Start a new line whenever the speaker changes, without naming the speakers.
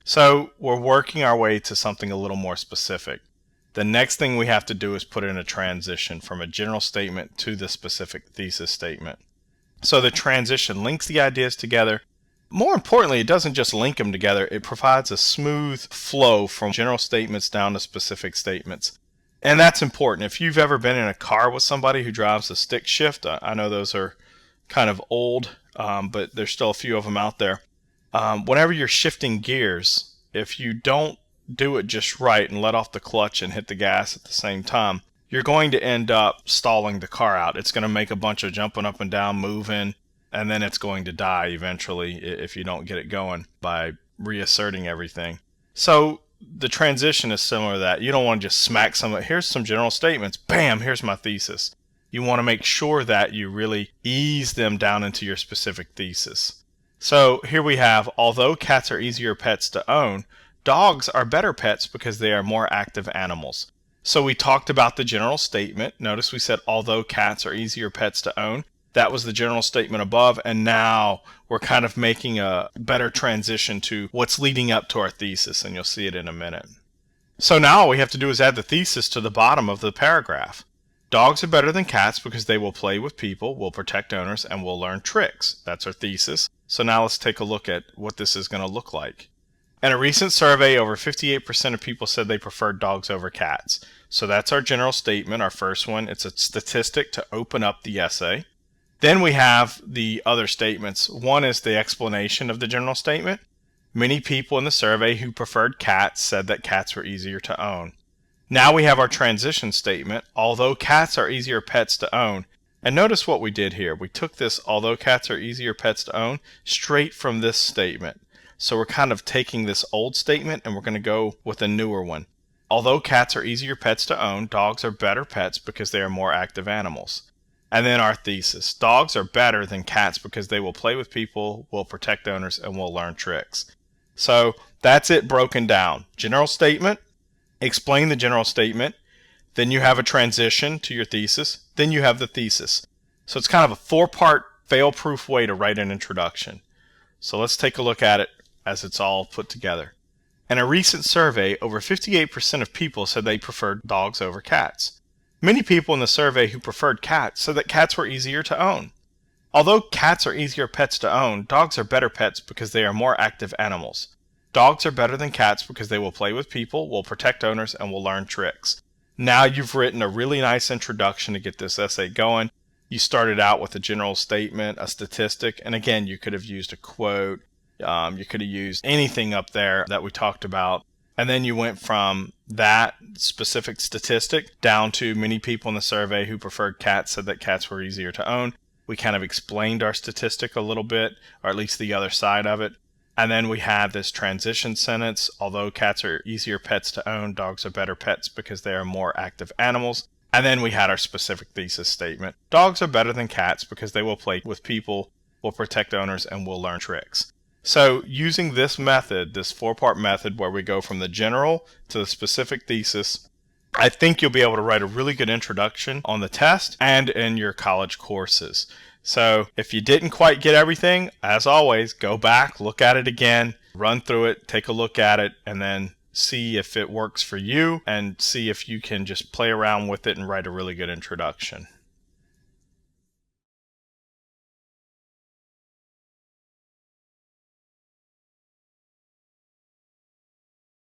So we're working our way to something a little more specific. The next thing we have to do is put in a transition from a general statement to the specific thesis statement. So the transition links the ideas together. More importantly, it doesn't just link them together, it provides a smooth flow from general statements down to specific statements. And that's important. If you've ever been in a car with somebody who drives a stick shift, I know those are kind of old, but there's still a few of them out there. Whenever you're shifting gears, if you don't do it just right and let off the clutch and hit the gas at the same time, you're going to end up stalling the car out. It's going to make a bunch of jumping up and down, moving, and then it's going to die eventually if you don't get it going by reasserting everything. So the transition is similar to that. You don't want to just smack here's some general statements, bam, here's my thesis. You want to make sure that you really ease them down into your specific thesis. So here we have, although cats are easier pets to own, dogs are better pets because they are more active animals. So we talked about the general statement. Notice we said, although cats are easier pets to own. That was the general statement above, and now we're kind of making a better transition to what's leading up to our thesis, and you'll see it in a minute. So now all we have to do is add the thesis to the bottom of the paragraph. Dogs are better than cats because they will play with people, will protect owners, and will learn tricks. That's our thesis. So now let's take a look at what this is going to look like. In a recent survey, over 58% of people said they preferred dogs over cats. So that's our general statement, our first one. It's a statistic to open up the essay. Then we have the other statements. One is the explanation of the general statement. Many people in the survey who preferred cats said that cats were easier to own. Now we have our transition statement, although cats are easier pets to own. And notice what we did here. We took this, although cats are easier pets to own, straight from this statement. So we're kind of taking this old statement and we're going to go with a newer one. Although cats are easier pets to own, dogs are better pets because they are more active animals. And then our thesis. Dogs are better than cats because they will play with people, will protect owners, and will learn tricks. So that's it broken down. General statement, explain the general statement, then you have a transition to your thesis, then you have the thesis. So it's kind of a four-part fail-proof way to write an introduction. So let's take a look at it as it's all put together. In a recent survey, over 58% of people said they preferred dogs over cats. Many people in the survey who preferred cats said that cats were easier to own. Although cats are easier pets to own, dogs are better pets because they are more active animals. Dogs are better than cats because they will play with people, will protect owners, and will learn tricks. Now you've written a really nice introduction to get this essay going. You started out with a general statement, a statistic, and again, you could have used a quote. You could have used anything up there that we talked about. And then you went from that specific statistic down to many people in the survey who preferred cats said that cats were easier to own. We kind of explained our statistic a little bit, or at least the other side of it. And then we had this transition sentence, although cats are easier pets to own, dogs are better pets because they are more active animals. And then we had our specific thesis statement. Dogs are better than cats because they will play with people, will protect owners, and will learn tricks. So using this method, this four-part method where we go from the general to the specific thesis, I think you'll be able to write a really good introduction on the test and in your college courses. So if you didn't quite get everything, as always, go back, look at it again, run through it, take a look at it, and then see if it works for you and see if you can just play around with it and write a really good introduction.